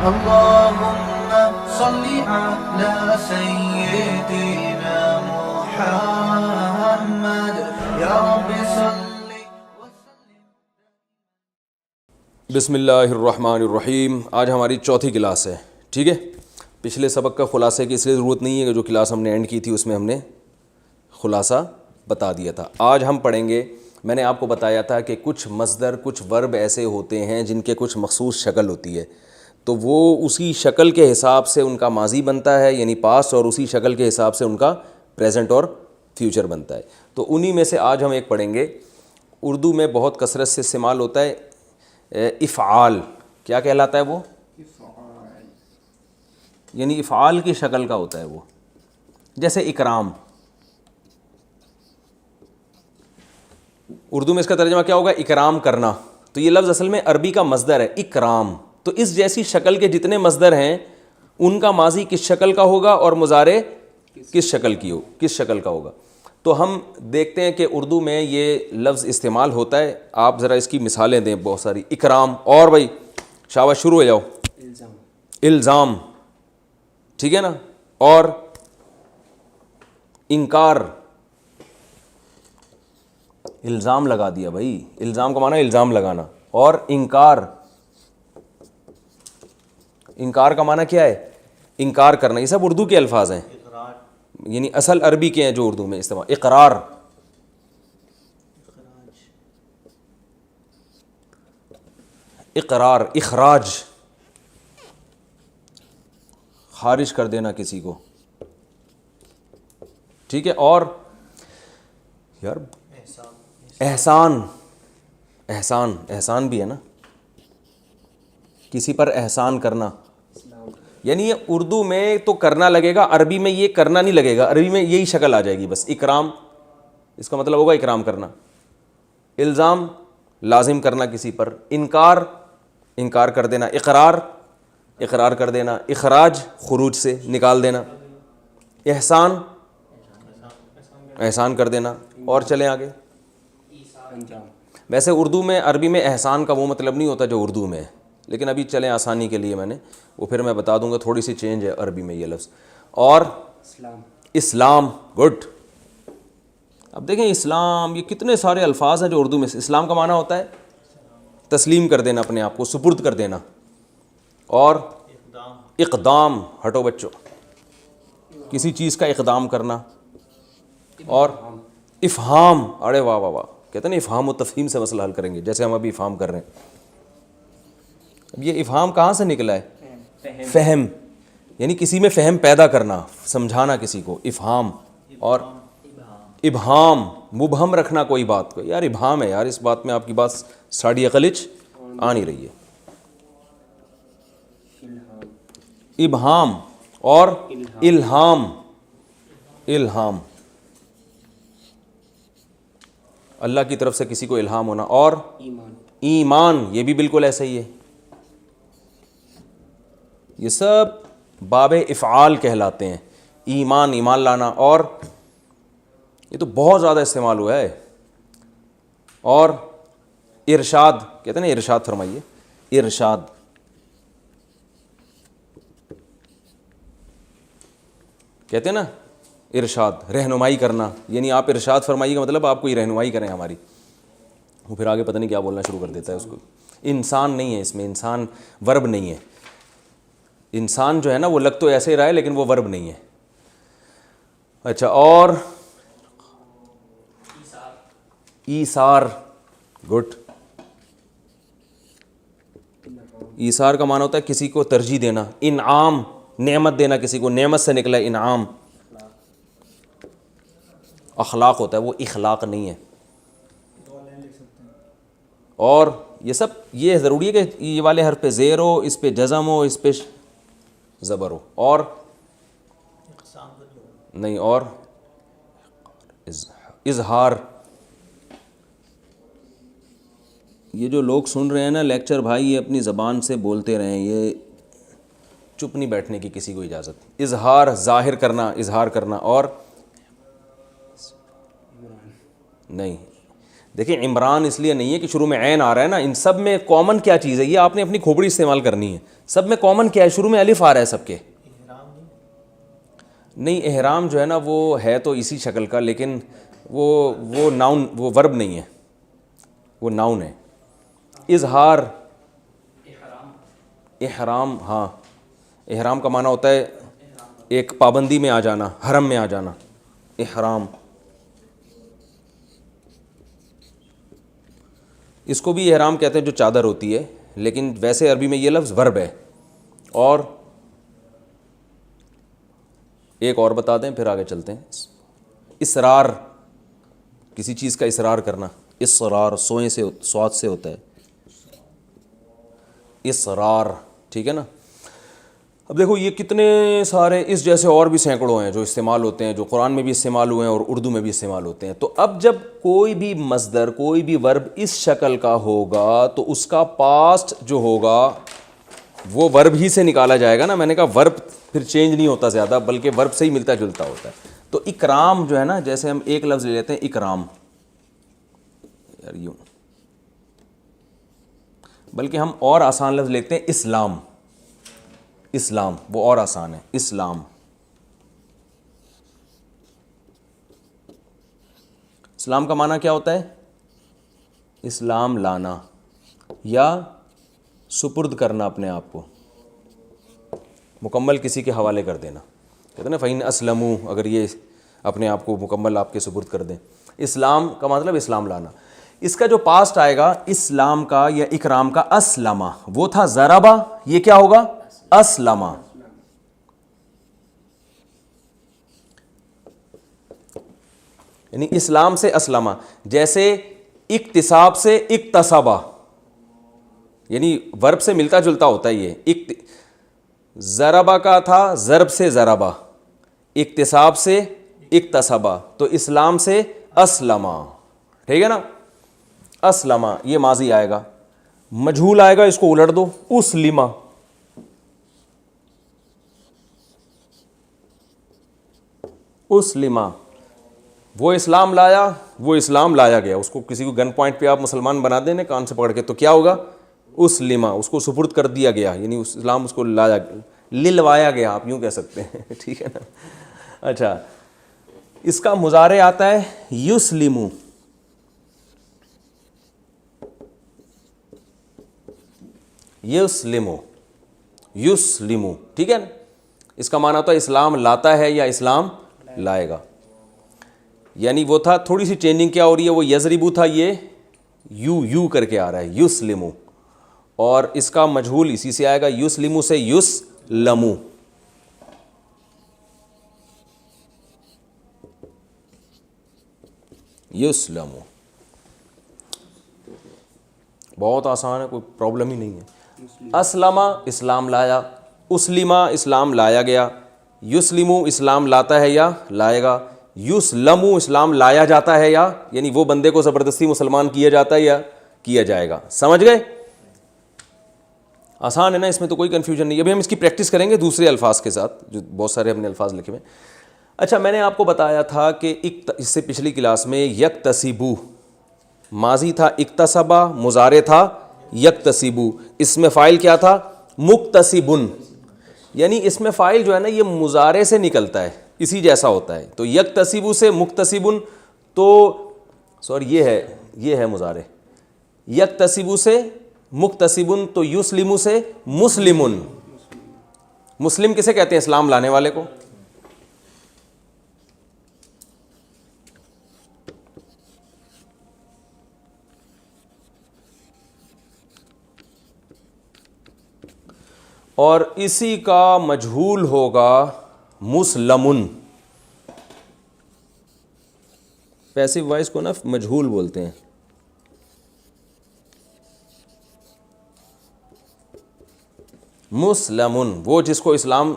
اللهم صل على سيدنا محمد یا رب صل وسلم. بسم اللہ الرحمن الرحیم. آج ہماری چوتھی کلاس ہے. ٹھیک ہے, پچھلے سبق کا خلاصے کی اس لیے ضرورت نہیں ہے کہ جو کلاس ہم نے اینڈ کی تھی اس میں ہم نے خلاصہ بتا دیا تھا. آج ہم پڑھیں گے, میں نے آپ کو بتایا تھا کہ کچھ مصدر, کچھ ورب ایسے ہوتے ہیں جن کے کچھ مخصوص شکل ہوتی ہے, تو وہ اسی شکل کے حساب سے ان کا ماضی بنتا ہے یعنی پاسٹ, اور اسی شکل کے حساب سے ان کا پریزنٹ اور فیوچر بنتا ہے. تو انہی میں سے آج ہم ایک پڑھیں گے. اردو میں بہت کثرت سے استعمال ہوتا ہے افعال. کیا کہلاتا ہے وہ؟ یعنی افعال کی شکل کا ہوتا ہے وہ. جیسے اکرام, اردو میں اس کا ترجمہ کیا ہوگا؟ اکرام کرنا. تو یہ لفظ اصل میں عربی کا مصدر ہے اکرام. تو اس جیسی شکل کے جتنے مصدر ہیں ان کا ماضی کس شکل کا ہوگا اور مضارع کس شکل کا ہوگا. تو ہم دیکھتے ہیں کہ اردو میں یہ لفظ استعمال ہوتا ہے. آپ ذرا اس کی مثالیں دیں بہت ساری. اکرام, اور بھائی شاباش شروع ہو جاؤ. الزام, ٹھیک ہے نا, اور انکار. الزام لگا دیا بھائی, الزام کا معنی الزام لگانا. اور انکار, انکار کا معنی کیا ہے؟ انکار کرنا. یہ سب اردو کے الفاظ ہیں, یعنی اصل عربی کے ہیں جو اردو میں استعمال. اقرار, اقرار. اخراج, خارج کر دینا کسی کو, ٹھیک ہے. اور یار احسان, احسان, احسان بھی ہے نا, کسی پر احسان کرنا. یعنی یہ اردو میں تو کرنا لگے گا, عربی میں یہ کرنا نہیں لگے گا. عربی میں یہی شکل آ جائے گی بس. اکرام اس کا مطلب ہوگا اکرام کرنا. الزام لازم کرنا کسی پر. انکار انکار کر دینا. اقرار اقرار کر دینا. اخراج خروج سے نکال دینا. احسان احسان کر دینا. اور چلیں آگے. ویسے اردو میں, عربی میں احسان کا وہ مطلب نہیں ہوتا جو اردو میں ہے, لیکن ابھی چلیں آسانی کے لیے میں نے وہ پھر میں بتا دوں گا. تھوڑی سی چینج ہے عربی میں یہ لفظ. اور اسلام, گڈ. اب دیکھیں اسلام, یہ کتنے سارے الفاظ ہیں جو اردو میں. اسلام کا معنی ہوتا ہے تسلیم کر دینا, اپنے آپ کو سپرد کر دینا. اور اقدام, ہٹو بچوں, کسی چیز کا اقدام کرنا. اور افہام, ارے واہ واہ واہ, کہتے ہیں نا افہام و تفہیم سے مسئلہ حل کریں گے, جیسے ہم ابھی افہام کر رہے ہیں. اب یہ افہام کہاں سے نکلا ہے؟ فہم, یعنی کسی میں فہم پیدا کرنا, سمجھانا کسی کو, افہام. اور ابہام, مبہم رکھنا کوئی بات کو. یار ابہام ہے یار, اس بات میں آپ کی بات ساڑھی عقلچ آ نہیں رہی ہے. ابہام. اور الہام, الہام اللہ کی طرف سے کسی کو الہام ہونا. اور ایمان, یہ بھی بالکل ایسا ہی ہے. یہ سب باب افعال کہلاتے ہیں. ایمان, ایمان لانا. اور یہ تو بہت زیادہ استعمال ہوا ہے. اور ارشاد, کہتے ہیں نا ارشاد فرمائیے. ارشاد, کہتے ہیں نا ارشاد, رہنمائی کرنا. یعنی آپ ارشاد فرمائیے کا مطلب آپ کوئی رہنمائی کریں ہماری. وہ پھر آگے پتہ نہیں کیا بولنا شروع کر دیتا ہے اس کو. انسان نہیں ہے اس میں, انسان ورب نہیں ہے. انسان جو ہے نا وہ لگ تو ایسے رہا ہے لیکن وہ ورب نہیں ہے. اچھا, اور ایثار, گڈ. ایثار کا معنی ہوتا ہے کسی کو ترجیح دینا. انعام, نعمت دینا کسی کو, نعمت سے نکلا ہے انعام. اخلاق ہوتا ہے وہ, اخلاق نہیں ہے. اور یہ سب یہ ضروری ہے کہ یہ والے حرف پہ زیر ہو, اس پہ جزم ہو, اس پہ زبر ہو. اور نہیں, اور اظہار. یہ جو لوگ سن رہے ہیں نا لیکچر بھائی, یہ اپنی زبان سے بولتے رہیں, یہ چپ نہیں بیٹھنے کی کسی کو اجازت. اظہار, ظاہر کرنا, اظہار کرنا. اور نہیں, دیکھیں عمران اس لیے نہیں ہے کہ شروع میں عین آ رہا ہے نا, ان سب میں کامن کیا چیز ہے, یہ آپ نے اپنی کھوپڑی استعمال کرنی ہے. سب میں کامن کیا ہے, شروع میں الف آ رہا ہے سب کے. نہیں احرام جو ہے نا وہ ہے تو اسی شکل کا, لیکن وہ ناؤن, وہ ورب نہیں ہے, وہ ناؤن ہے. اظہار احرام, ہاں احرام کا معنی ہوتا ہے ایک پابندی میں آ جانا, حرم میں آ جانا, احرام. اس کو بھی احرام کہتے ہیں جو چادر ہوتی ہے, لیکن ویسے عربی میں یہ لفظ ورب ہے. اور ایک اور بتا دیں پھر آگے چلتے ہیں. اصرار, کسی چیز کا اصرار کرنا, اصرار سوئیں سے سواد سے ہوتا ہے اصرار, ٹھیک ہے نا. اب دیکھو یہ کتنے سارے اس جیسے اور بھی سینکڑوں ہیں جو استعمال ہوتے ہیں, جو قرآن میں بھی استعمال ہوئے ہیں اور اردو میں بھی استعمال ہوتے ہیں. تو اب جب کوئی بھی مصدر, کوئی بھی ورب اس شکل کا ہوگا تو اس کا پاسٹ جو ہوگا وہ ورب ہی سے نکالا جائے گا نا. میں نے کہا ورب پھر چینج نہیں ہوتا زیادہ, بلکہ ورب سے ہی ملتا جلتا ہوتا ہے. تو اکرام جو ہے نا, جیسے ہم ایک لفظ لے لیتے ہیں اکرام, یار یوں, بلکہ ہم اور آسان لفظ لیتے ہیں اسلام. اسلام وہ اور آسان ہے, اسلام. اسلام کا معنی کیا ہوتا ہے؟ اسلام لانا یا سپرد کرنا اپنے آپ کو, مکمل کسی کے حوالے کر دینا. کہتے ہیں نا فَإِنْ أَسْلَمُوا, اگر یہ اپنے آپ کو مکمل آپ کے سپرد کر دیں. اسلام کا مطلب اسلام لانا. اس کا جو پاسٹ آئے گا اسلام کا یا اکرام کا, اسلمہ, وہ تھا ضربہ, یہ کیا ہوگا؟ اسلمہ. یعنی اسلام سے اسلمہ. جیسے اکتساب سے اکتسبہ, یعنی ورب سے ملتا جلتا ہوتا ہے یہ. ضربہ کا تھا ضرب سے ضربہ, اکتساب سے اکتسبہ, تو اسلام سے اسلمہ, ٹھیک ہے نا. اسلمہ یہ ماضی آئے گا. مجھول آئے گا, اس کو الٹ دو, اسلمہ. اسلمہ وہ اسلام لایا, وہ اسلام لایا گیا. اس کو کسی کو گن پوائنٹ پہ آپ مسلمان بنا دیں نا کان سے پکڑ کے, تو کیا ہوگا؟ اسلمہ, اس کو سپرد کر دیا گیا, یعنی اسلام اس کو لایا, للوایا گیا, آپ یوں کہہ سکتے ہیں, ٹھیک ہے نا. اچھا, اس کا مضارع آتا ہے یسلمو. یسلمو, یسلمو, ٹھیک ہے نا. اس کا معنی ہوتا ہے اسلام لاتا ہے یا اسلام لائے گا. یعنی وہ تھا, تھوڑی سی چینجنگ کیا ہو رہی ہے, وہ یضربو تھا, یہ یو کر کے آ رہا ہے, یسلمو. اور اس کا مجہول اسی سے آئے گا, یسلمو سے یسلمو. یسلمو بہت آسان ہے, کوئی پرابلم ہی نہیں ہے. اسلمہ اسلام لایا, اسلمہ اسلام لایا گیا, یسلمو اسلام لاتا ہے یا لائے گا, یسلمو اسلام لایا جاتا ہے یا, یعنی وہ بندے کو زبردستی مسلمان کیا جاتا ہے یا کیا جائے گا. سمجھ گئے؟ آسان ہے نا, اس میں تو کوئی کنفیوژن نہیں. ابھی ہم اس کی پریکٹس کریں گے دوسرے الفاظ کے ساتھ, جو بہت سارے ہم نے الفاظ لکھے ہوئے. اچھا, میں نے آپ کو بتایا تھا کہ اس سے پچھلی کلاس میں یکتسبو ماضی تھا, اکتسبہ مضارع تھا یکتسبو. اس میں فاعل کیا تھا؟ مکتسبن. یعنی اس میں فاعل جو ہے نا یہ مضارع سے نکلتا ہے, اسی جیسا ہوتا ہے. تو یکتسبو سے مکتسبن, تو سوری یہ ہے مضارع. یکتسبو سے مکتسبن, تو یسلمو سے مسلمن. مسلم کسے کہتے ہیں؟ اسلام لانے والے کو. اور اسی کا مجہول ہوگا مسلمن. پیسو وائس کو نا مجہول بولتے ہیں. مسلمن وہ جس کو اسلام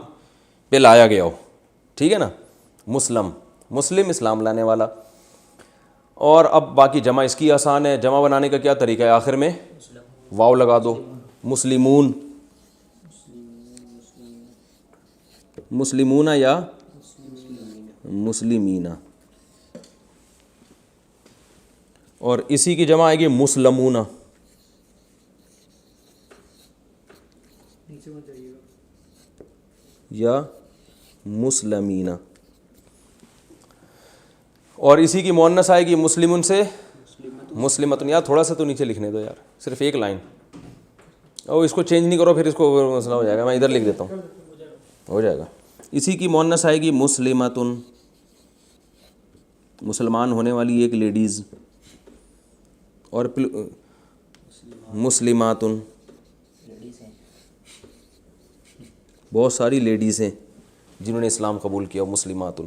پہ لایا گیا ہو, ٹھیک ہے نا. مسلم, مسلم اسلام لانے والا. اور اب باقی جمع اس کی آسان ہے. جمع بنانے کا کیا طریقہ ہے؟ آخر میں واو لگا دو, مسلمون, مسلمون یا مسلمین. اور اسی کی جمع آئے گی مسلمون یا مسلمین. اور اسی کی مؤنث آئے گی مسلمن سے مسلمتن. یار تھوڑا سا تو نیچے لکھنے دو یار, صرف ایک لائن. اور اس کو چینج نہیں کرو پھر اس کو مسئلہ ہو جائے گا. میں ادھر لکھ دیتا ہوں, ہو جائے گا. اسی کی مؤنث آئے گی مسلمتن, مسلمان ہونے والی ایک لیڈیز. اور مسلماتن, بہت ساری لیڈیز ہیں جنہوں نے اسلام قبول کیا. مسلماتن.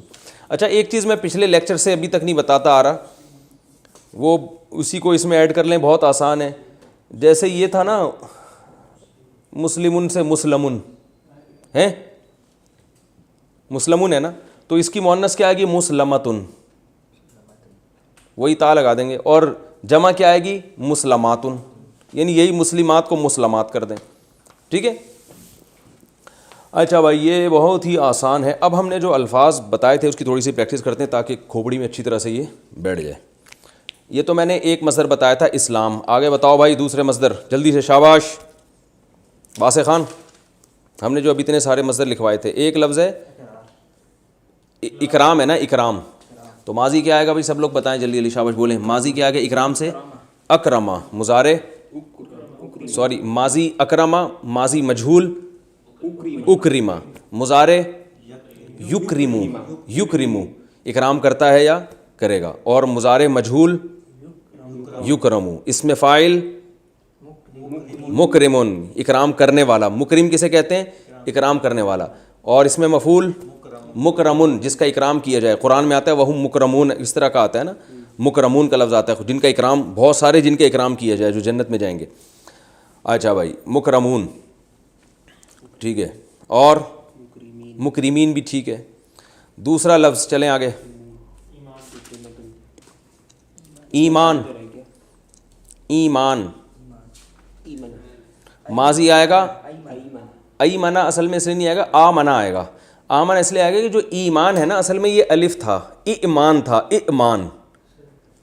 اچھا ایک چیز میں پچھلے لیکچر سے ابھی تک نہیں بتاتا آ رہا, وہ اسی کو اس میں ایڈ کر لیں, بہت آسان ہے. جیسے یہ تھا نا مسلمن سے مسلمن ہے, مسلمن ہے نا, تو اس کی مؤنث کیا آئے گی مسلمتن, وہی تا لگا دیں گے. اور جمع کیا آئے گی مسلماتن, یعنی یہی مسلمات کو مسلمات کر دیں. ٹھیک ہے. اچھا بھائی یہ بہت ہی آسان ہے. اب ہم نے جو الفاظ بتائے تھے اس کی تھوڑی سی پریکٹس کرتے ہیں تاکہ کھوپڑی میں اچھی طرح سے یہ بیٹھ جائے. یہ تو میں نے ایک مصدر بتایا تھا اسلام. آگے بتاؤ بھائی دوسرے مصدر جلدی سے, شاباش واسع خان. ہم نے جو ابھی اتنے سارے مصدر لکھوائے تھے, ایک لفظ ہے اکرام, ہے نا اکرام. تو ماضی کیا آئے گا بھائی سب لوگ بتائیں جلدی جلدی, شاباش بولیں. ماضی کیا آئے گا اکرام سے اکرما, مضارع سوری ماضی اکرما, ماضی مجہول اکرما, مضارع یکرمو, یکرمو اکرام کرتا ہے یا کرے گا. اور مضارع مجہول یکرمو, اس میں فاعل مکرمون اکرام کرنے والا. مکرم کسے کہتے ہیں؟ اکرام کرنے والا. اور اس میں مفعول مکرمون جس کا اکرام کیا جائے. قرآن میں آتا ہے وہم مکرمون, اس طرح کا آتا ہے نا, مکرمون کا لفظ آتا ہے جن کا اکرام, بہت سارے جن کا اکرام کیا جائے جو جنت میں جائیں گے. اچھا بھائی مکرمون ٹھیک ہے, اور مکرمین بھی ٹھیک ہے. دوسرا لفظ چلیں آگے, ایمان. ایمان ماضی آئے گا ایمنا, اصل میں اس لیے نہیں آئے گا, آمنا آئے گا. آمن اس لیے آئے گا کہ جو ایمان ہے نا اصل میں یہ الف تھا, ایمان تھا, ایمان.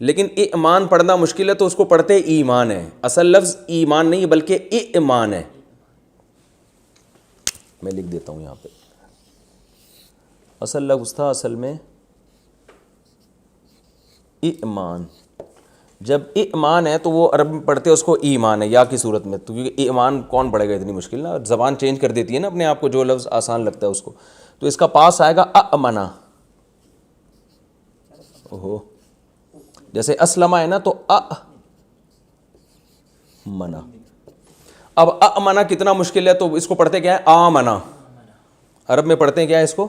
لیکن ایمان پڑھنا مشکل ہے تو اس کو پڑھتے ایمان ہے. اصل لفظ ایمان نہیں بلکہ ایمان ہے. میں لکھ دیتا ہوں یہاں پہ, اصل لفظ تھا اصل میں ایمان. جب ایمان ہے تو وہ عرب میں پڑھتے اس کو ایمان ہے یا کی صورت میں, تو کیونکہ ایمان کون پڑھے گا اتنی مشکل نا, زبان چینج کر دیتی ہے نا اپنے آپ کو, جو لفظ آسان لگتا ہے اس کو. تو اس کا پاس آئے گا امنا. اوہو جیسے اسلمہ ہے نا تو امنا. اب امنا کتنا مشکل ہے, تو اس کو پڑھتے کیا ہے آمنا. عرب میں پڑھتے ہیں کیا ہے اس کو,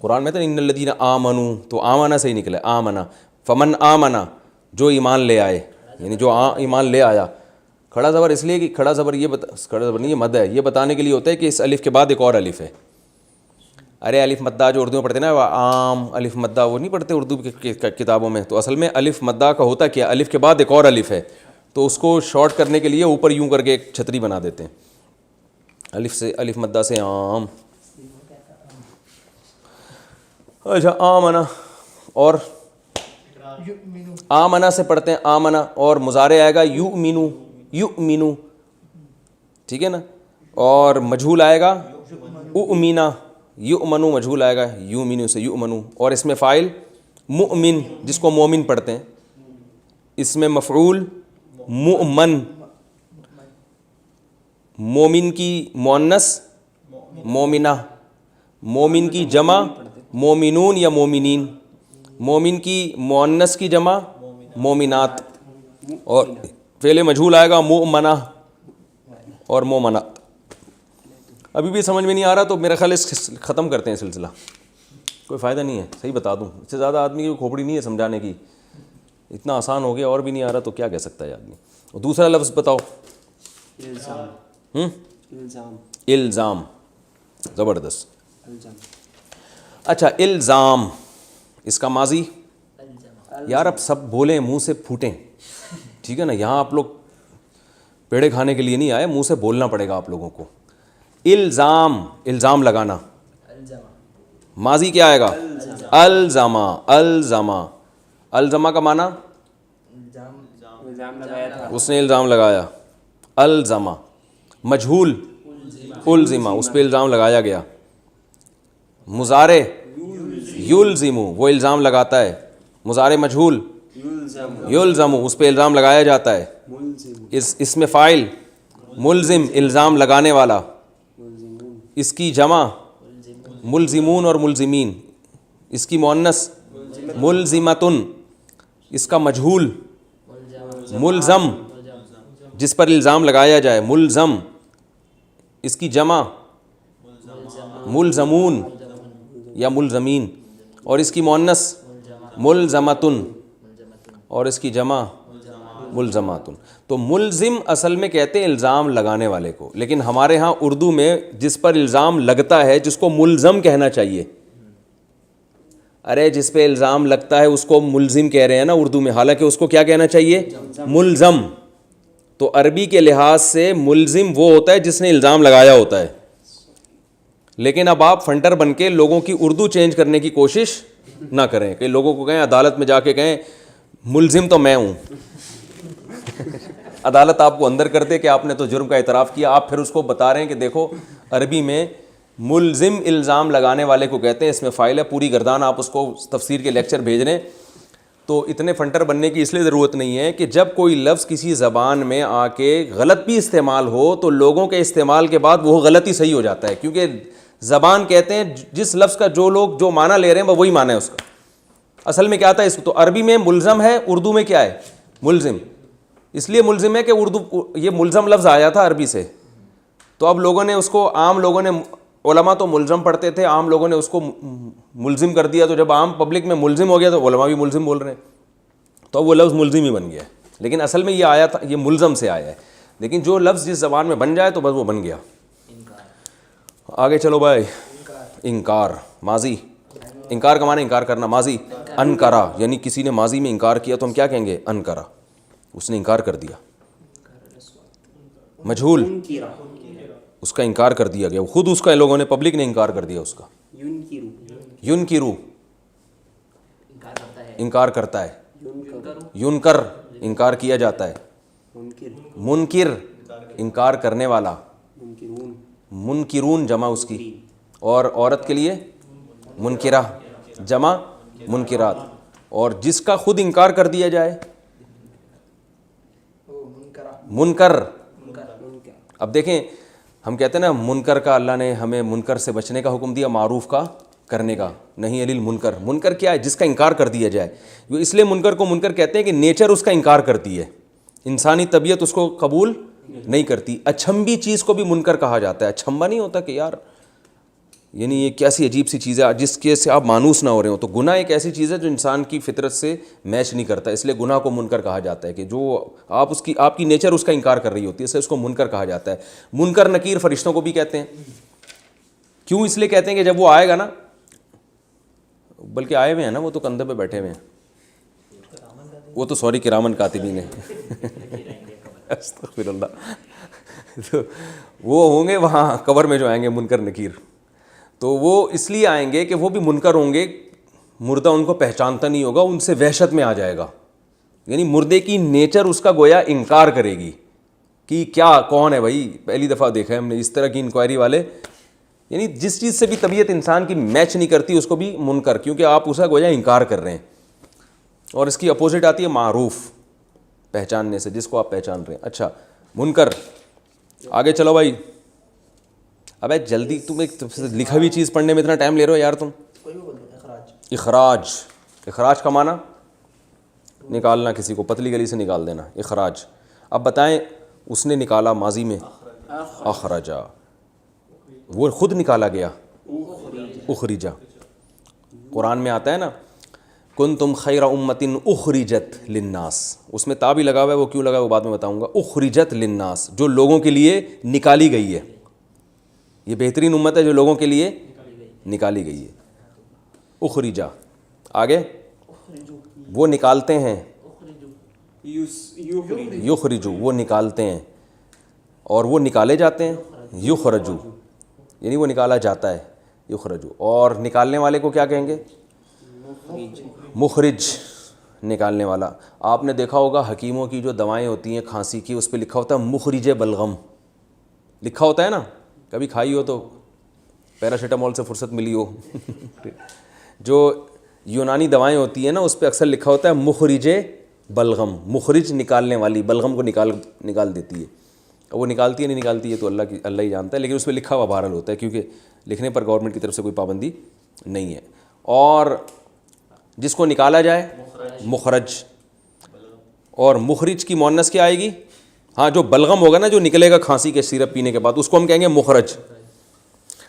قرآن میں تو ان الذین آمنوا, تو آمنا سے ہی نکلا آمنا. فمن آمنا جو ایمان لے آئے, یعنی جو ایمان لے آیا. کھڑا زبر اس لیے کہ کھڑا زبر یہ کھڑا زبر نہیں, یہ مد ہے, یہ بتانے کے لیے ہوتا ہے کہ اس الف کے بعد ایک اور الف ہے. ارے الف مدہ جو اردو میں پڑھتے ہیں نا, عام الف مدہ وہ نہیں پڑھتے اردو کی کتابوں میں, تو اصل میں الف مدہ کا ہوتا کیا, الف کے بعد ایک اور الف ہے, تو اس کو شارٹ کرنے کے لیے اوپر یوں کر کے ایک چھتری بنا دیتے ہیں. الف سے الف مدہ سے عام. اچھا آمنا, اور آمنا سے پڑھتے ہیں آمنا, اور مضارع آئے گا یؤمنو, یؤمنو ٹھیک ہے نا. اور مجہول آئے گا اؤمنا, یؤمنو مجہول آئے گا یؤمنو سے یؤمنو. اور اس میں فاعل مؤمن جس کو مومن پڑھتے ہیں, اس میں مفعول مؤمن, مومن کی مؤنث مومنہ, مومن کی جمع مومنون یا مومنین, مومن کی مؤنث کی جمع مومنات. اور فعل مجہول آئے گا مؤمنہ اور مومنات. ابھی بھی سمجھ میں نہیں آ رہا تو میرا خیال اس ختم کرتے ہیں سلسلہ, کوئی فائدہ نہیں ہے. صحیح بتا دوں, اس سے زیادہ آدمی کی کھوپڑی نہیں ہے سمجھانے کی, اتنا آسان ہو گیا اور بھی نہیں آ رہا تو کیا کہہ سکتا ہے آدمی. اور دوسرا لفظ بتاؤ, الزام. زبردست. اچھا الزام, اس کا ماضی, یار اب سب بولیں منہ سے پھوٹیں, ٹھیک ہے نا. یہاں آپ لوگ پیڑے کھانے کے لیے نہیں آئے, منہ سے بولنا پڑے گا آپ لوگوں کو. الزام, الزام لگانا, ماضی کیا آئے گا؟ الزما. الزما, الزما کا معنی اس نے الزام لگایا. الزما. مجہول الزما, اس پہ الزام لگایا گیا. مضارع یلزم, وہ الزام لگاتا ہے. مضارع مجہول یلزم, اس پہ الزام لگایا جاتا ہے. اس میں فاعل ملزم, الزام لگانے والا. اس کی جمع ملزمون اور ملزمین. اس کی مؤنث ملزمتن. اس کا مجہول ملزم, جس پر الزام لگایا جائے, ملزم. اس کی جمع ملزمون یا ملزمین, اور اس کی مؤنث ملزمتن, اور اس کی جمع ملزماتن. تو ملزم اصل میں کہتے ہیں الزام لگانے والے کو, لیکن ہمارے ہاں اردو میں جس پر الزام لگتا ہے جس کو ملزم کہنا چاہیے. ارے جس پہ الزام لگتا ہے اس کو ملزم کہہ رہے ہیں نا اردو میں, حالانکہ اس کو کیا کہنا چاہیے؟ ملزم. تو عربی کے لحاظ سے ملزم وہ ہوتا ہے جس نے الزام لگایا ہوتا ہے. لیکن اب آپ فنٹر بن کے لوگوں کی اردو چینج کرنے کی کوشش نہ کریں کہ لوگوں کو کہیں عدالت میں جا کے کہیں ملزم تو میں ہوں. عدالت آپ کو اندر کر دے کہ آپ نے تو جرم کا اعتراف کیا. آپ پھر اس کو بتا رہے ہیں کہ دیکھو عربی میں ملزم الزام لگانے والے کو کہتے ہیں, اس میں فائل ہے پوری گردان. آپ اس کو تفسیر کے لیکچر بھیج رہے ہیں. تو اتنے فنٹر بننے کی اس لیے ضرورت نہیں ہے کہ جب کوئی لفظ کسی زبان میں آ کے غلط بھی استعمال ہو تو لوگوں کے استعمال کے بعد وہ غلطی صحیح ہو جاتا ہے, کیونکہ زبان کہتے ہیں جس لفظ کا جو لوگ جو معنی لے رہے ہیں وہ وہی معنی ہے اس کا. اصل میں کیا آتا ہے اس کو, تو عربی میں ملزم ہے, اردو میں کیا ہے؟ ملزم. اس لیے ملزم ہے کہ اردو یہ ملزم لفظ آیا تھا عربی سے, تو اب لوگوں نے اس کو, عام لوگوں نے, علماء تو ملزم پڑھتے تھے, عام لوگوں نے اس کو ملزم کر دیا. تو جب عام پبلک میں ملزم ہو گیا تو علماء بھی ملزم بول رہے ہیں, تو وہ لفظ ملزم ہی بن گیا. لیکن اصل میں یہ آیا تھا, یہ ملزم سے آیا ہے. لیکن جو لفظ جس زبان میں بن جائے تو بس وہ بن گیا. آگے چلو بھائی. انکار ماضی, انکار کا معنی انکار کرنا. ماضی انکرا, یعنی کسی نے ماضی میں انکار کیا تو ہم کیا کہیں گے؟ انکرا, اس نے انکار کر دیا. مجہول اس کا انکار کر دیا گیا, خود اس کا لوگوں نے, پبلک نے انکار کر دیا اس کا. ینکرو انکار کرتا ہے. ینکر انکار کیا جاتا ہے. منکر انکار کرنے والا. منکرون جمع اس کی, اور عورت کے لیے منکرہ جمع منکرات. اور جس کا خود انکار کر دیا جائے منکر. اب دیکھیں ہم کہتے ہیں نا منکر کا, اللہ نے ہمیں منکر سے بچنے کا حکم دیا, معروف کا کرنے کا نہیں. علیل منکر, منکر کیا ہے؟ جس کا انکار کر دیا جائے. وہ اس لیے منکر کو منکر کہتے ہیں کہ نیچر اس کا انکار کرتی ہے, انسانی طبیعت اس کو قبول نہیں کرتی. اچھمبی چیز کو بھی منکر کہا جاتا ہے. اچھمبا نہیں ہوتا کہ یار یعنی یہ کیسی عجیب سی چیز ہے جس کے سے آپ مانوس نہ ہو رہے ہو. تو گناہ ایک ایسی چیز ہے جو انسان کی فطرت سے میچ نہیں کرتا, اس لیے گناہ کو منکر کہا جاتا ہے کہ جو آپ کی نیچر اس کا انکار کر رہی ہوتی ہے, اس سے اس کو منکر کہا جاتا ہے. منکر نکیر فرشتوں کو بھی کہتے ہیں. کیوں؟ اس لیے کہتے ہیں کہ جب وہ آئے گا نا, بلکہ آئے ہوئے ہیں نا, وہ تو کندھے پہ بیٹھے ہوئے ہیں, وہ تو سوری کرامن کاتبین ہیں. استغفر اللہ. تو وہ ہوں گے وہاں قبر میں جو آئیں گے منکر نکیر, تو وہ اس لیے آئیں گے کہ وہ بھی منکر ہوں گے. مردہ ان کو پہچانتا نہیں ہوگا, ان سے وحشت میں آ جائے گا. یعنی مردے کی نیچر اس کا گویا انکار کرے گی کہ کیا کون ہے بھائی, پہلی دفعہ دیکھا ہے ہم نے اس طرح کی انکوائری والے. یعنی جس چیز سے بھی طبیعت انسان کی میچ نہیں کرتی اس کو بھی منکر, کیونکہ آپ اس کا گویا انکار کر رہے ہیں. اور اس کی اپوزٹ آتی ہے معروف, پہچاننے سے, جس کو آپ پہچان رہے ہیں. اچھا منکر. آگے چلو بھائی. ابے جلدی, تم ایک لکھا ہوئی چیز پڑھنے میں اتنا ٹائم لے رہے ہو یار تم. اخراج. اخراج کا معنی نکالنا, کسی کو پتلی گلی سے نکال دینا, اخراج. اب بتائیں اس نے نکالا ماضی میں اخرجا, وہ خود نکالا گیا اخرجا. قرآن میں آتا ہے نا کنتم خیر امۃ اخرجت للناس, اس میں تا بھی لگا ہوا ہے, وہ کیوں لگا ہے وہ بعد میں بتاؤں گا. اخرجت للناس, جو لوگوں کے لیے نکالی گئی ہے. یہ بہترین امت ہے جو لوگوں کے لیے نکالی گئی ہے. اخرجا. آگے وہ نکالتے ہیں, یخرجو وہ نکالتے ہیں, اور وہ نکالے جاتے ہیں, یخرجو یعنی وہ نکالا جاتا ہے. یخرجو. اور نکالنے والے کو کیا کہیں گے؟ مخرج، نکالنے والا. آپ نے دیکھا ہوگا حکیموں کی جو دوائیں ہوتی ہیں کھانسی کی، اس پہ لکھا ہوتا ہے مخرج بلغم، لکھا ہوتا ہے نا. کبھی کھائی ہو تو پیراسیٹامول سے فرصت ملی ہو جو یونانی دوائیں ہوتی ہیں نا اس پہ اکثر لکھا ہوتا ہے مخرج بلغم. مخرج نکالنے والی، بلغم کو نکال دیتی ہے. وہ نکالتی ہے نہیں نکالتی ہے تو اللہ ہی جانتا ہے، لیکن اس پہ لکھا ہوا بہرحال ہوتا ہے کیونکہ لکھنے پر گورنمنٹ کی طرف سے کوئی پابندی نہیں ہے. اور جس کو نکالا جائے مخرج. اور مخرج کی مؤنث کیا آئے گی؟ ہاں جو بلغم ہوگا نا، جو نکلے گا کھانسی کے سیرپ پینے کے بعد، اس کو ہم کہیں گے مخرج.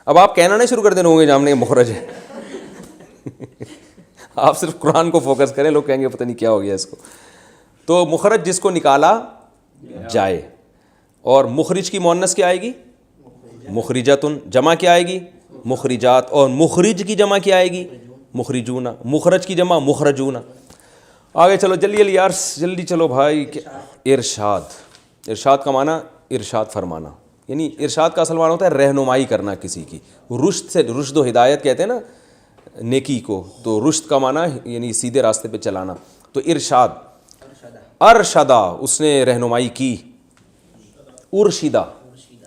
اب آپ کہنا نہیں شروع کر دینا ہوں گے جامنے مخرج ہے آپ صرف قرآن کو فوکس کریں، لوگ کہیں گے پتہ نہیں کیا ہو گیا اس کو. تو مخرج جس کو نکالا جائے. اور مخرج کی مؤنث کیا آئے گی؟ مخرجاتن. جمع کیا آئے گی؟ مخرجات. اور مخرج کی جمع کیا آئے گی؟ مخرجون. مخرج کی جمع مخرجون. آگے چلو جلدی یار جلدی چلو بھائی. ارشاد. ارشاد کا معنی ارشاد فرمانا، یعنی ارشاد کا اصل معنی ہوتا ہے رہنمائی کرنا کسی کی. رشد سے، رشد و ہدایت کہتے ہیں نا نیکی کو، تو رشد کا معنی یعنی سیدھے راستے پہ چلانا. تو ارشاد، ارشدہ اس نے رہنمائی کی، ارشدہ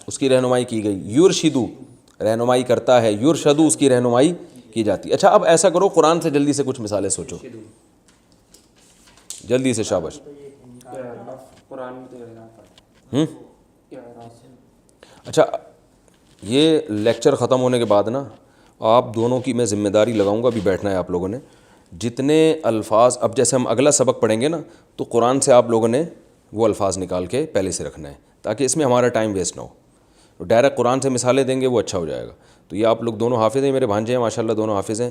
اس کی رہنمائی کی گئی. یرشدو رہنمائی کرتا ہے، یرشدو اس کی رہنمائی کی جاتی ہے. اچھا اب ایسا کرو قرآن سے جلدی سے کچھ مثالیں سوچو جلدی سے، شاباش. اچھا یہ لیکچر ختم ہونے کے بعد نا آپ دونوں کی میں ذمہ داری لگاؤں گا، ابھی بیٹھنا ہے آپ لوگوں نے. جتنے الفاظ اب جیسے ہم اگلا سبق پڑھیں گے نا تو قرآن سے آپ لوگوں نے وہ الفاظ نکال کے پہلے سے رکھنا ہے تاکہ اس میں ہمارا ٹائم ویسٹ نہ ہو. ڈائریکٹ قرآن سے مثالیں دیں گے وہ اچھا ہو جائے گا. تو یہ آپ لوگ دونوں حافظ ہیں، میرے بھانجے ہیں ماشاءاللہ دونوں حافظ ہیں.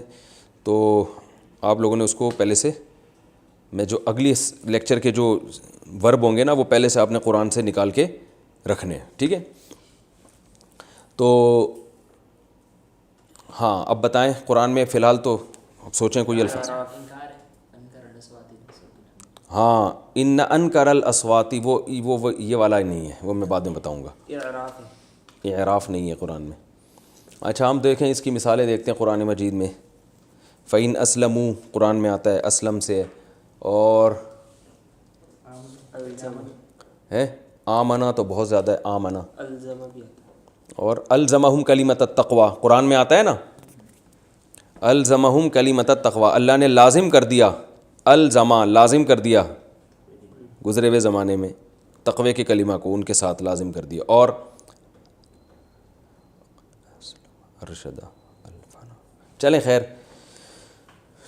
تو آپ لوگوں نے اس کو پہلے سے، میں جو اگلی لیکچر کے جو ورب ہوں گے نا وہ پہلے سے آپ نے قرآن سے نکال کے رکھنے ہیں، ٹھیک ہے. تو ہاں اب بتائیں قرآن میں فی الحال تو اب سوچیں کوئی الفاظ. ہاں ان انکر الاصواتی وہ یہ والا نہیں ہے، وہ میں بعد میں بتاؤں گا. اعراف نہیں ہے قرآن میں. اچھا ہم دیکھیں اس کی مثالیں دیکھتے ہیں قرآن مجید میں. فَإِنْ أَسْلَمُوا قرآن میں آتا ہے اسلم سے، اور ہے آمنا تو بہت زیادہ ہے آمنا. اور الزمہم کلمۃ التقوی قرآن میں آتا ہے نا، الزمہم کلمۃ التقوی اللہ نے لازم کر دیا، الزما لازم کر دیا گزرے ہوئے زمانے میں تقوی کے کلمہ کو ان کے ساتھ لازم کر دیا. اور ارشدہ الفنا. چلیں خیر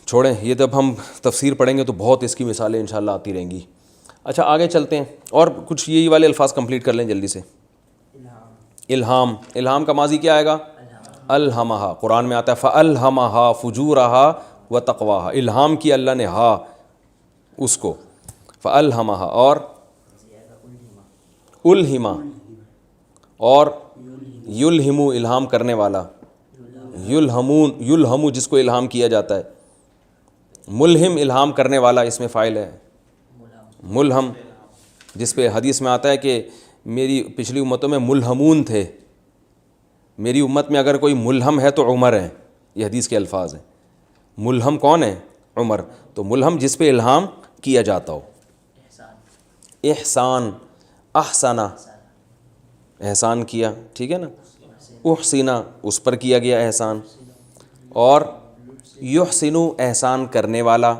چھوڑیں یہ، جب ہم تفسیر پڑھیں گے تو بہت اس کی مثالیں انشاءاللہ آتی رہیں گی. اچھا آگے چلتے ہیں اور کچھ یہی والے الفاظ کمپلیٹ کر لیں جلدی سے. الہام. الہام کا ماضی کیا آئے گا؟ الہمہا. قرآن میں آتا ہے فَأَلْهَمَهَا فُجُورَهَا وَتَقْوَاهَا. الہام کی اللہ نے ہا اس کو، فَأَلْهَمَهَا. اور الہما، اور یلہمو الہام کرنے والا، یلہمون یلہمو جس کو الہام کیا جاتا ہے. ملہم الہام کرنے والا اس میں فاعل ہے. ملہم جس پہ حدیث میں آتا ہے کہ میری پچھلی امتوں میں ملہمون تھے، میری امت میں اگر کوئی ملہم ہے تو عمر ہے. یہ حدیث کے الفاظ ہیں. ملہم کون ہے؟ عمر. تو ملہم جس پہ الہام کیا جاتا ہو. احسان، احسنہ احسان کیا، ٹھیک ہے نا. احسنہ اس پر کیا گیا احسان. اور یحسنو احسان کرنے والا،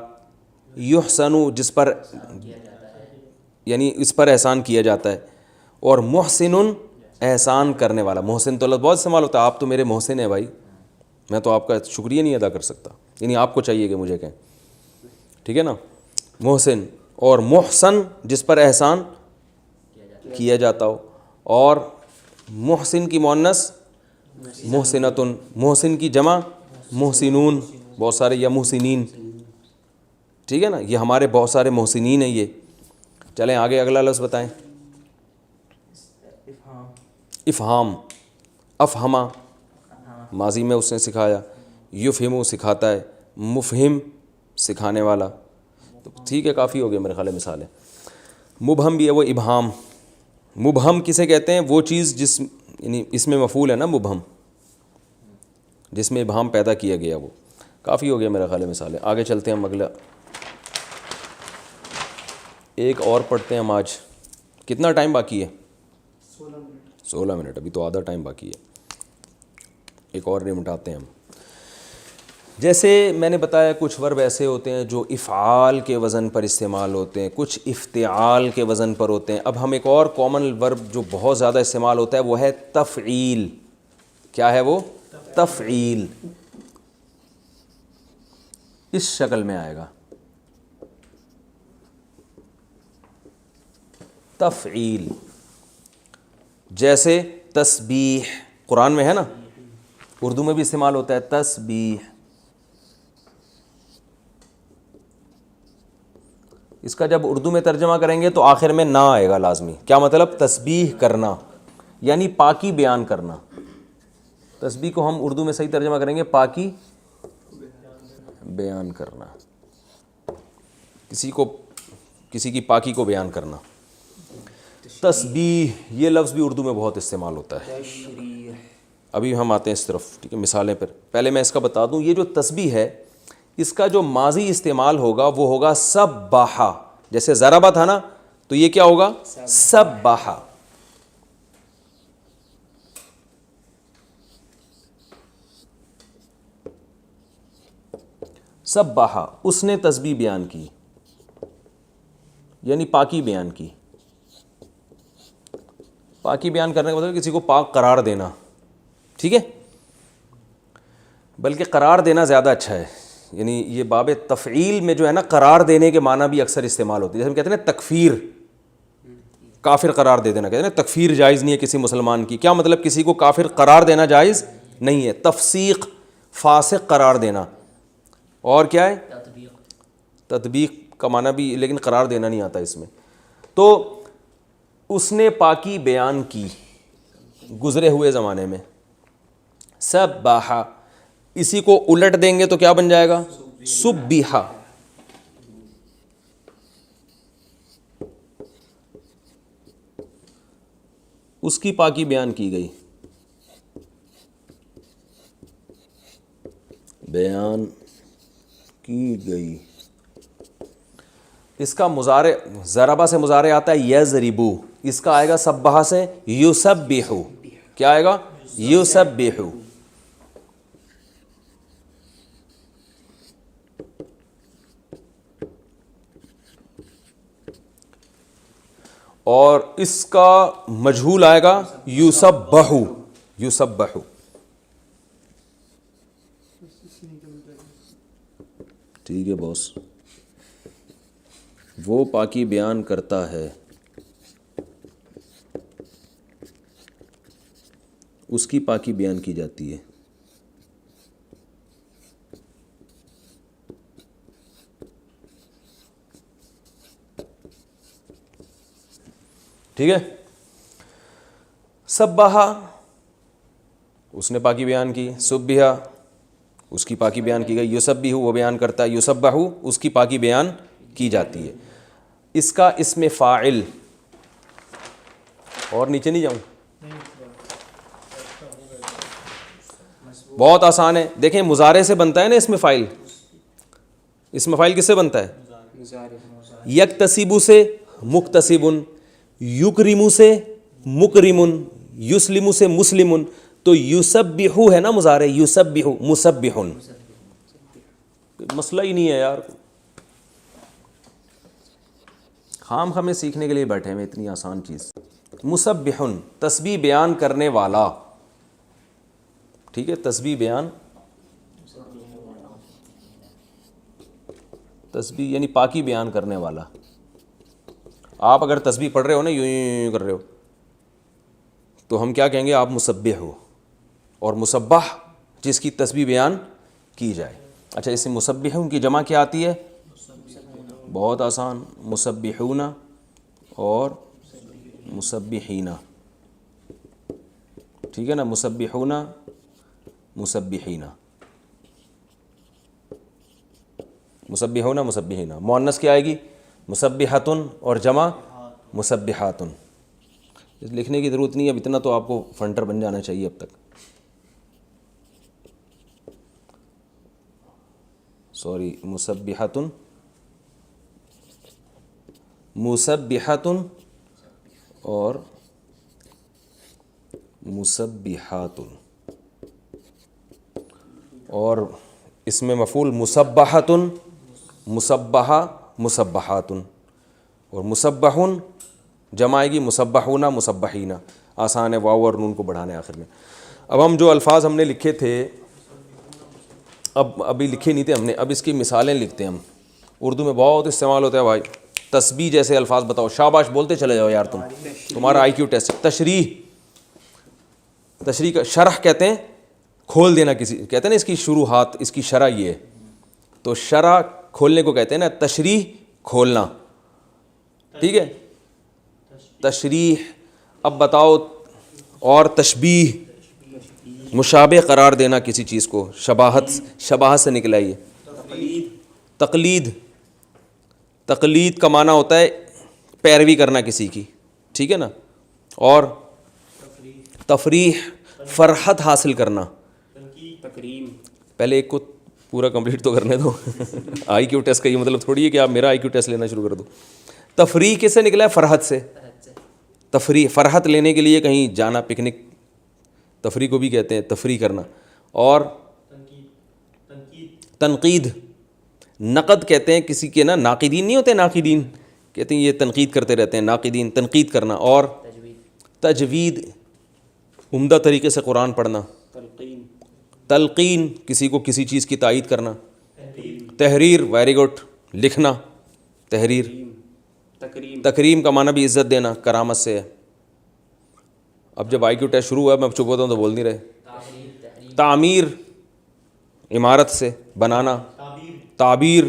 یحسنو جس پر یعنی اس پر احسان کیا جاتا ہے. اور محسن احسان کرنے والا. محسن تو لفظ بہت استعمال ہوتا ہے، آپ تو میرے محسن ہیں بھائی، میں تو آپ کا شکریہ نہیں ادا کر سکتا، یعنی آپ کو چاہیے کہ مجھے کہیں، ٹھیک ہے نا. محسن. اور محسن جس پر احسان کیا جاتا ہو. اور محسن کی مؤنث محسنتن، محسن کی جمع محسنون بہت سارے، یا محسنین، ٹھیک ہے نا. یہ ہمارے بہت سارے محسنین ہیں یہ. چلیں آگے اگلا لفظ بتائیں. افہام. افہما ماضی میں اس نے سکھایا. یفہمو سکھاتا ہے. مفہم سکھانے والا. تو ٹھیک ہے کافی ہو گیا میرے خیال ہے مثالیں. مبہم بھی ہے وہ ابہام. مبہم کسے کہتے ہیں؟ وہ چیز جس یعنی اس میں مفعول ہے نا مبہم. جس میں ابہام پیدا کیا گیا. وہ کافی ہو گیا میرا خیال ہے مثالیں. آگے چلتے ہیں ہم اگلا ایک اور پڑھتے ہیں ہم. آج کتنا ٹائم باقی ہے؟ 16 منٹ. ابھی تو آدھا ٹائم باقی ہے. ایک اور نمٹاتے ہیں ہم. جیسے میں نے بتایا کچھ ورب ایسے ہوتے ہیں جو افعال کے وزن پر استعمال ہوتے ہیں, کچھ افتعال کے وزن پر ہوتے ہیں. اب ہم ایک اور کامن ورب جو بہت زیادہ استعمال ہوتا ہے وہ ہے تفعیل. کیا ہے وہ؟ تفعیل. اس شکل میں آئے گا تفعیل. جیسے تسبیح قرآن میں ہے نا, اردو میں بھی استعمال ہوتا ہے تسبیح. اس کا جب اردو میں ترجمہ کریں گے تو آخر میں نہ آئے گا لازمی. کیا مطلب؟ تسبیح کرنا یعنی پاکی بیان کرنا. تسبیح کو ہم اردو میں صحیح ترجمہ کریں گے پاکی بیان کرنا, کسی کی پاکی کو بیان کرنا. تسبیح یہ لفظ بھی اردو میں بہت استعمال ہوتا ہے. ابھی ہم آتے ہیں اس طرف, ٹھیک ہے, مثالیں پر. پہلے میں اس کا بتا دوں, یہ جو تسبیح ہے اس کا جو ماضی استعمال ہوگا وہ ہوگا سبحا. جیسے ضربہ تھا نا, تو یہ کیا ہوگا؟ سبحا. سبحا اس نے تسبیح بیان کی یعنی پاکی بیان کی. پاکی بیان کرنے کا مطلب کسی کو پاک قرار دینا. ٹھیک ہے, بلکہ قرار دینا زیادہ اچھا ہے. یعنی یہ باب تفعیل میں جو ہے نا قرار دینے کے معنی بھی اکثر استعمال ہوتی ہے. جیسے ہم کہتے ہیں نا تکفیر, کافر قرار دے دینا. کہتے ہیں نا تکفیر جائز نہیں ہے کسی مسلمان کی. کیا مطلب؟ کسی کو کافر قرار دینا جائز نہیں ہے. تفسیق فاسق قرار دینا. اور کیا ہے؟ تطبیق کا معنی بھی, لیکن قرار دینا نہیں آتا اس میں. تو اس نے پاکی بیان کی گزرے ہوئے زمانے میں. سبحا, اسی کو الٹ دیں گے تو کیا بن جائے گا؟ سبحا. اس کی پاکی بیان کی گئی, بیان کی گئی. اس کا مضارع ضربہ سے مضارع آتا ہے یضربو. اس کا آئے گا سبحا سے یسبحو. کیا آئے گا؟ یسبحو. اور اس کا مجہول آئے گا یسبحو. یسبحو. ٹھیک ہے باس, وہ پاکی بیان کرتا ہے, اس کی پاکی بیان کی جاتی ہے. ٹھیک ہے. سبحا اس نے پاکی بیان کی, سبحا اس کی پاکی بیان کی گئی, یسبحو وہ بیان کرتا ہے, یسبحو اس کی پاکی بیان کی جاتی ہے. اس کا اسم فاعل, اور نیچے نہیں جاؤں, بہت آسان ہے. دیکھیں مضارع سے بنتا ہے نا اسم فاعل. اسم فاعل کس سے بنتا ہے؟ یکتسبو سے مکتسبن, یکرمو سے مکرمن, یسلمو سے مسلمن. تو یسبحو ہے نا مضارع, یسبحو مسبحن. مسئلہ ہی نہیں ہے یار, خام خامے سیکھنے کے لیے بیٹھے ہیں اتنی آسان چیز. مسبحن تسبیح بیان کرنے والا. ٹھیک ہے, تسبیح بیان, تسبیح یعنی پاکی بیان کرنے والا. آپ اگر تسبیح پڑھ رہے ہو نا, یوں کر رہے ہو, تو ہم کیا کہیں گے؟ آپ مسبح ہو. اور مسبح جس کی تسبیح بیان کی جائے. اچھا, اس سے مسبحون کی جمع کیا آتی ہے؟ بہت آسان, مسبحون اور مسبحین. ٹھیک ہے نا, مسبحون مسبحین, مسبحون مسبحین. مؤنث کیا آئے گی؟ مسبحۃن, اور جمع مسبحاتن. لکھنے کی ضرورت نہیں ہے, اب اتنا تو آپ کو فنٹر بن جانا چاہیے اب تک. سوری مسبحتن، مسبحتن اور مسبحاتن، اور اس میں مفعول مسبحتن، مسبحہ، مسبحاتن، اور مسبحن جمع آئے گی مسبحون، مسبحین، آسان ہے، واو اور نون کو بڑھانے آخر میں۔ اب ہم جو الفاظ ہم نے لکھے تھے، ابھی لکھے نہیں تھے ہم نے، اب اس کی مثالیں لکھتے ہیں ہم۔ اردو میں بہت استعمال ہوتا ہے بھائی، تسبیح جیسے الفاظ بتاؤ، شاباش بولتے چلے جاؤ یار، تمہارا آئی کیو ٹیسٹ۔ تشریح، تشریح کا شرح کہتے ہیں کھول دینا کسی، کہتے ہیں نا اس کی شروحات، اس کی شرح یہ ہے، تو شرح کھولنے کو کہتے ہیں نا، تشریح کھولنا، ٹھیک ہے۔ تشریح، اب بتاؤ، اور تشبیہ مشابہ قرار دینا کسی چیز کو، شباہت، شباہت سے نکلا یہ۔ تقلید، تقلید کا معنی ہوتا ہے پیروی کرنا کسی کی، ٹھیک ہے نا۔ اور تفریح، فرحت حاصل کرنا۔ پہلے ایک کو پورا کمپلیٹ تو کرنے دو۔ آئی کیو ٹیسٹ کا یہ مطلب تھوڑی ہے کہ آپ میرا آئی کیو ٹیسٹ لینا شروع کر دو۔ تفریح کس سے نکلا ہے؟ فرحت سے۔ تفریح، فرحت لینے کے لیے کہیں جانا، پکنک، تفریح کو بھی کہتے ہیں تفریح کرنا۔ اور تنقید، نقد کہتے ہیں کسی کے نا، ناقدین نہیں ہوتے، ناقدین کہتے ہیں یہ تنقید کرتے رہتے ہیں، ناقدین، تنقید کرنا۔ اور تجوید، عمدہ طریقے سے قرآن پڑھنا۔ تلقین، کسی کو کسی چیز کی تائید کرنا۔ تحریر، ویری گڈ، لکھنا، تحریر۔ تکریم کا معنی بھی عزت دینا، کرامت سے ہے۔ اب جب آئی کیو ٹیسٹ شروع ہوا میں اب چپ ہوتا ہوں تو بول نہیں رہے۔ تعمیر، عمارت سے بنانا۔ تعبیر،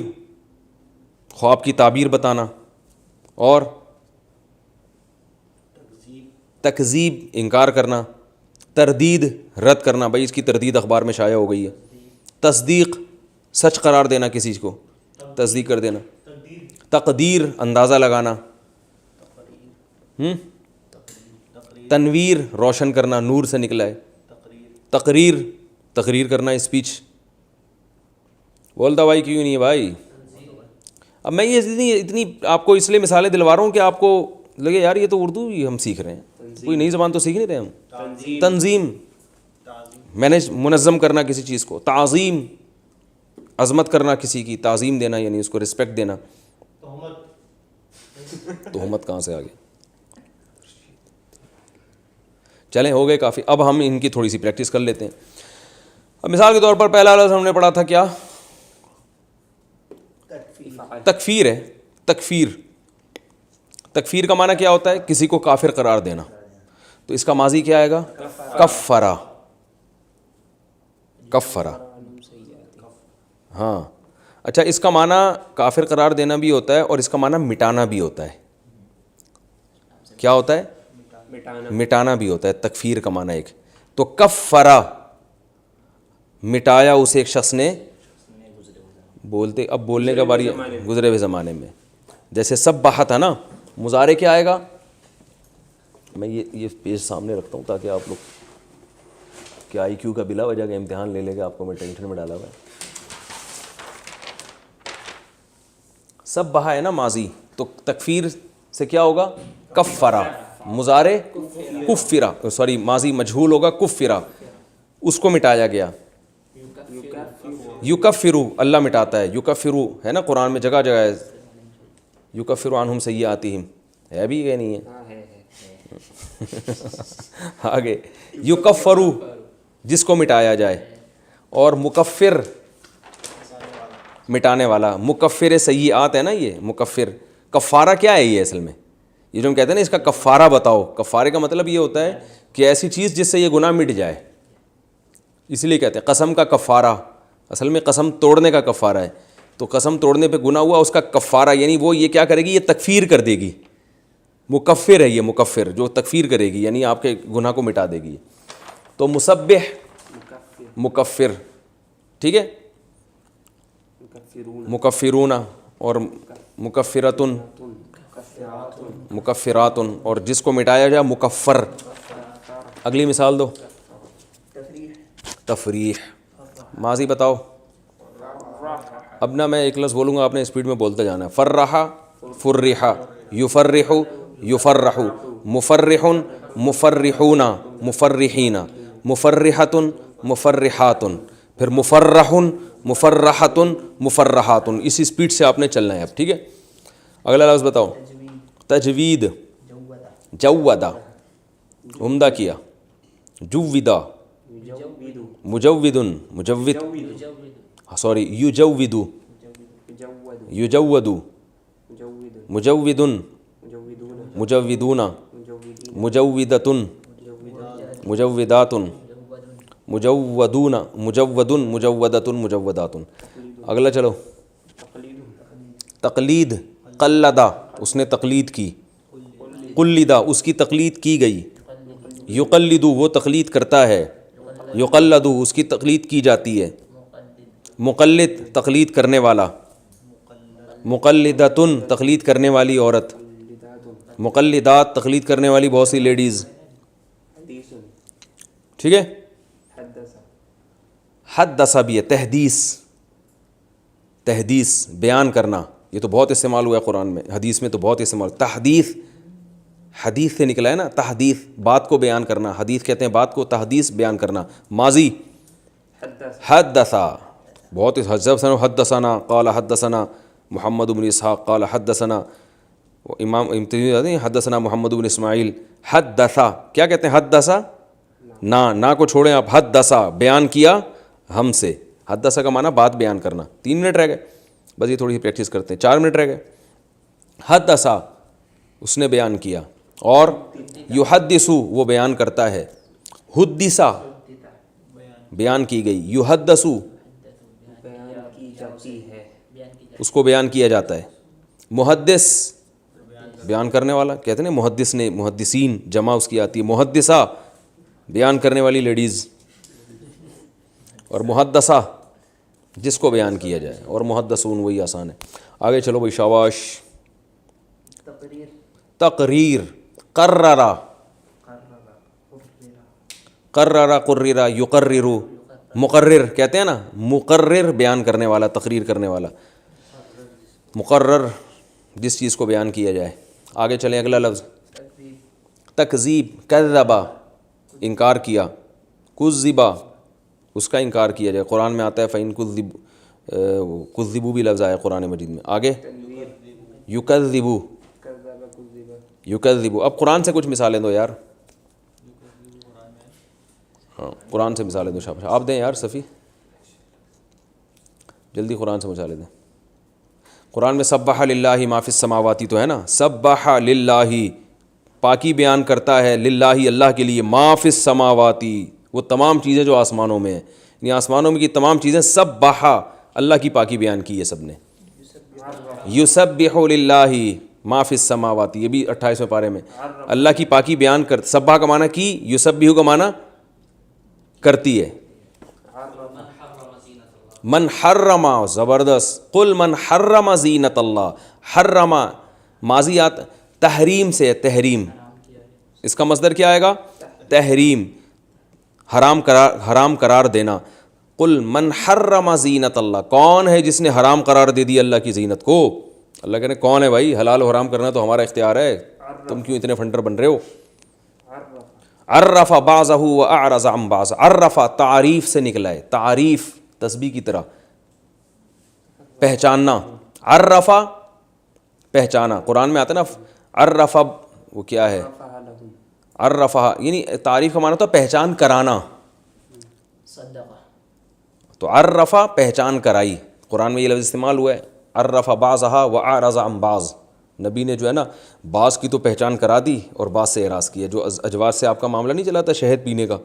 خواب کی تعبیر بتانا۔ اور تکذیب، انکار کرنا۔ تردید، رد کرنا، بھائی اس کی تردید اخبار میں شائع ہو گئی ہے۔ تصدیق، سچ قرار دینا کسی کو، تصدیق کر دینا۔ تقدیر، اندازہ لگانا۔ تنویر، روشن کرنا، نور سے نکلا ہے۔ تقریر، تقریر کرنا، اسپیچ۔ بولتا بھائی کیوں نہیں ہے بھائی؟ اب میں یہ اتنی آپ کو اس لیے مثالیں دلوا رہا ہوں کہ آپ کو لگے یار یہ تو اردو ہی ہم سیکھ رہے ہیں، کوئی نئی زبان تو سیکھ نہیں رہے ہم۔ تنظیم، منظم کرنا کسی چیز کو۔ تعظیم، عظمت کرنا کسی کی، تعظیم دینا یعنی اس کو رسپیکٹ دینا۔ تہمت کہاں سے آ گئی؟ چلیں ہو گئے کافی، اب ہم ان کی تھوڑی سی پریکٹس کر لیتے ہیں۔ اب مثال کے طور پر پہلا لفظ ہم نے پڑھا تھا کیا؟ تکفیر ہے۔ تکفیر، تکفیر کا معنی کیا ہوتا ہے؟ کسی کو کافر قرار دینا۔ تو اس کا ماضی کیا آئے گا؟ کفرا، کفرا، ہاں۔ اچھا، اس کا معنی کافر قرار دینا بھی ہوتا ہے اور اس کا معنی مٹانا بھی ہوتا ہے۔ کیا ہوتا ہے؟ مٹانا بھی ہوتا ہے، تکفیر کا معنی ایک تو کفرا، مٹایا اسے ایک شخص نے، بولتے اب بولنے کا باری گزرے ہوئے زمانے میں، جیسے سبحہ تھا نا، مضارع کیا آئے گا؟ میں یہ پیج سامنے رکھتا ہوں تاکہ آپ لوگ کہ آئی کیو کا بلا وجہ کا امتحان لے لے گا، آپ کو میں ٹینشن میں ڈالا ہوا ہے۔ سبحہ ہے نا ماضی، تو تکفیر سے کیا ہوگا؟ کفرا، مضارع کفرا، سوری ماضی مجہول ہوگا کفرا، اس کو مٹایا گیا۔ یکفرو، اللہ مٹاتا ہے، یکفرو ہے نا قرآن میں جگہ جگہ ہے، یکفر عنہم سیئاتہم، ہے بھی کہ نہیں ہے؟ آگے یکفرو، جس کو مٹایا جائے، اور مکفر، مٹانے والا، مکفر سیئات ہے نا، یہ مکفر۔ کفارہ کیا ہے یہ اصل میں؟ یہ جو ہم کہتے ہیں نا اس کا کفارہ بتاؤ، کفارے کا مطلب یہ ہوتا ہے کہ ایسی چیز جس سے یہ گناہ مٹ جائے، اس لیے کہتے ہیں قسم کا کفارہ، اصل میں قسم توڑنے کا کفارہ ہے، تو قسم توڑنے پہ گناہ ہوا، اس کا کفارہ یعنی وہ یہ کیا کرے گی؟ یہ تکفیر کر دے گی، مکفر ہے یہ، مکفر جو تکفیر کرے گی یعنی آپ کے گناہ کو مٹا دے گی۔ تو مسبح، مکفر، ٹھیک ہے، مکفرون اور مکفراتن، مکفراتن، اور جس کو مٹایا جائے مکفر۔ اگلی مثال دو۔ تفریح، ماضی بتاؤ۔ اب نا میں ایک لفظ بولوں گا، آپ نے اسپیڈ میں بولتے جانا ہے. فرحا فرحا، یفرح یفرح، مفرح مفرحون مفرحین، مفرحۃ مفرحات، پھر مفرح مفرحۃ مفرحات. اسی اسپیڈ سے آپ نے چلنا ہے اب. ٹھیک ہے، اگلا لفظ بتاؤ. تجوید، جودا عمدہ کیا، جودا مجود مجود، سوری یجود یجود، مجود مجودون، مجودۃ مجودات، مجودون مجود مجودۃ مجودات. اگلا چلو. تقلید، قلدا اس نے تقلید کی، قلدا اس کی تقلید کی گئی، یقلد وہ تقلید کرتا ہے، یقلد اس کی تقلید کی جاتی ہے، مقلد تقلید کرنے والا، مقلدۃ تقلید کرنے والی عورت، مقلدات تقلید کرنے والی بہت سی لیڈیز. ٹھیک ہے. حدث بھی ہے، تحدیث، تحدیث بیان کرنا، یہ تو بہت استعمال ہوا ہے قرآن میں، حدیث میں تو بہت استعمال. تحدیث حدیث سے نکلا ہے نا، تحدیث بات کو بیان کرنا، حدیث کہتے ہیں بات کو، تحدیث بیان کرنا. ماضی حدثا، بہت حدثنا قال حدثنا محمد بن اسحاق قال حدثنا امام حدثنا محمد بن اسماعیل. حدثا کیا کہتے ہیں؟ حدثا نا کو چھوڑیں آپ، حدثا بیان کیا ہم سے. حدثا کا معنی بات بیان کرنا. 3 منٹ رہ گئے بس، یہ تھوڑی سی پریکٹس کرتے ہیں. 4 منٹ رہ گئے. حدثا اس نے بیان کیا، اور یحدثو وہ بیان کرتا ہے، حدثا بیان کی گئی، یحدثو اس کو بیان کیا جاتا ہے. محدث بیان کرنے والا، کہتے ہیں نا محدث نے، محدثین جمع اس کی آتی ہے. محدثہ بیان کرنے والی لیڈیز، اور محدثہ جس کو بیان کیا جائے، اور محدثون وہی آسان ہے. آگے چلو بھائی، شاباش. تقریر، قررا قررا قررا یقرر، مقرر کہتے ہیں نا، مقرر بیان کرنے والا، تقریر کرنے والا. مقرر جس چیز کو بیان کیا جائے. آگے چلیں، اگلا لفظ. تکذیب، کذبا انکار کیا، کذبا اس کا انکار کیا جائے. قرآن میں آتا ہے فَإِن کذبوا بھی لفظ آیا قرآن مجید میں. آگے یکذبو، یکذبو. اب قرآن سے کچھ مثالیں دو یار. ہاں قرآن سے مثالیں دو. شاباش، آپ دیں یار صفی، جلدی قرآن سے مثالیں دیں. قرآن میں سبح للہ ما فی السماواتی تو ہے نا، سبح للہ پاکی بیان کرتا ہے، للہ اللہ کے لیے، ما فی السماواتی وہ تمام چیزیں جو آسمانوں میں ہیں، یعنی آسمانوں میں کی تمام چیزیں، سبح اللہ کی پاکی بیان کی ہے سب نے. یسبح للہ ما فی السماواتی، یہ بھی 28ویں پارے میں اللہ کی پاکی بیان کر. سبح کا معنی کی، یسبح کا معنی کرتی ہے. من حرم، زبردست. قل من حرم زینت اللہ، حرم ماضیات تحریم سے، تحریم اس کا مصدر کیا آئے گا؟ تحریم، حرام قرار دینا. قل من حرم زینت اللہ، کون ہے جس نے حرام قرار دے دی اللہ کی زینت کو؟ اللہ کہنے کون ہے بھائی؟ حلال و حرام کرنا تو ہمارا اختیار ہے، تم کیوں اتنے فنڈر بن رہے ہو؟ عرف بعضہ واعرض عن بعض، عرف تعریف سے نکلا ہے، تعریف تسبیح کی طرح، پہچاننا. عرف پہچانا، قرآن میں آتا ہے نا عرف، وہ کیا ہے؟ عرفہ یعنی تعریف کا معنی ہوتا ہے پہچان کرانا. تو عرفہ پہچان کرائی، قرآن میں یہ لفظ استعمال ہوا ہے. عرف بعضها واعرض عن بعض، نبی نے جو ہے نا بعض کی تو پہچان کرا دی اور بعض سے اعراض کیا. جو اجواز سے آپ کا معاملہ نہیں چلا تھا شہد پینے کا.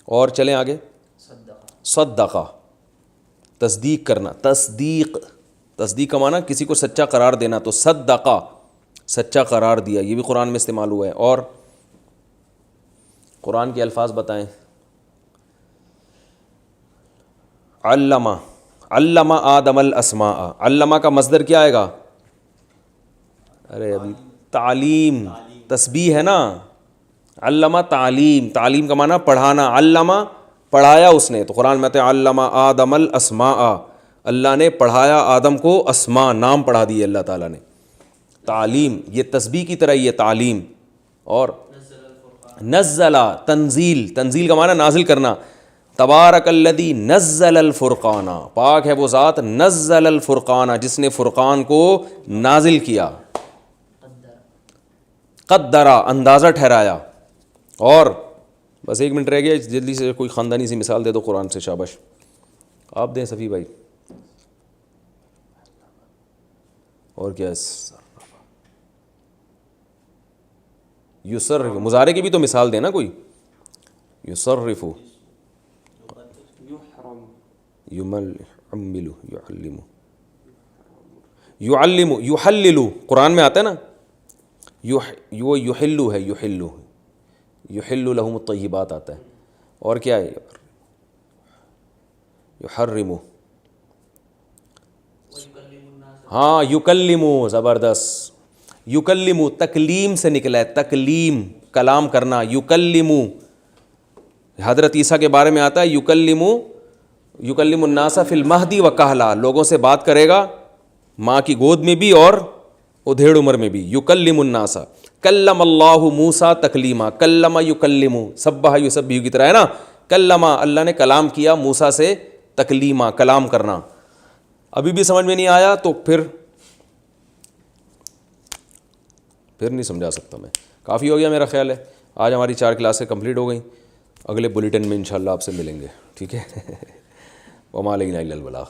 اور چلیں آگے. صدقہ تصدیق کرنا، تصدیق، تصدیق کا معنی کسی کو سچا قرار دینا. تو صدقہ سچا قرار دیا، یہ بھی قرآن میں استعمال ہوا ہے. اور قرآن کے الفاظ بتائیں. علمہ، علمہ آدم الاسماء، علمہ کا مصدر کیا آئے گا؟ ارے ابھی تعلیم، تسبیح ہے نا. علمہ تعلیم، تعلیم کا معنی پڑھانا. علمہ پڑھایا اس نے. تو قرآن میں آتا ہے علمہ آدم الاسماء، اللہ نے پڑھایا آدم کو اسماء، نام پڑھا دیے اللہ تعالیٰ نے. تعلیم یہ تسبیح کی طرح یہ تعلیم. اور نزلہ تنزیل، تنزیل کا معنی نازل کرنا. تبارک الذی نزل الفرقان، پاک ہے وہ ذات نزل الفرقان جس نے فرقان کو نازل کیا. قدرا اندازہ ٹھہرایا. اور بس 1 منٹ رہ گیا، جلدی سے کوئی خاندانی سی مثال دے دو قرآن سے. شاباش آپ دیں صفی بھائی. اور کیا یصرف، مضارع کی بھی تو مثال دینا کوئی. یصرف، یعمل، یعلم، یحلل، قرآن میں آتا ہے نا. یحلو ہے، یحلو، یحل لہم الطیبات آتا ہے. اور کیا ہے؟ یحرم، ہاں یکلمو، زبردست. یکلمو تکلیم سے نکلا ہے، تکلیم کلام کرنا. یکلمو حضرت عیسیٰ کے بارے میں آتا ہے یکلمو، یکلم الناس فی المہدی و کہلا، لوگوں سے بات کرے گا ماں کی گود میں بھی اور ادھیڑ عمر میں بھی. یکلم الناس. کلم اللہ موسیٰ تکلیما، کلم یکلم، سبح یسبح کی طرح ہے نا. کلم، اللہ نے کلام کیا موسیٰ سے تکلیما، کلام کرنا. ابھی بھی سمجھ میں نہیں آیا تو پھر نہیں سمجھا سکتا میں. کافی ہو گیا میرا خیال ہے. آج ہماری 4 کلاسیں کمپلیٹ ہو گئیں. اگلے بلیٹن میں انشاءاللہ آپ سے ملیں گے. ٹھیک ہے. وما علینا الا البلاغ.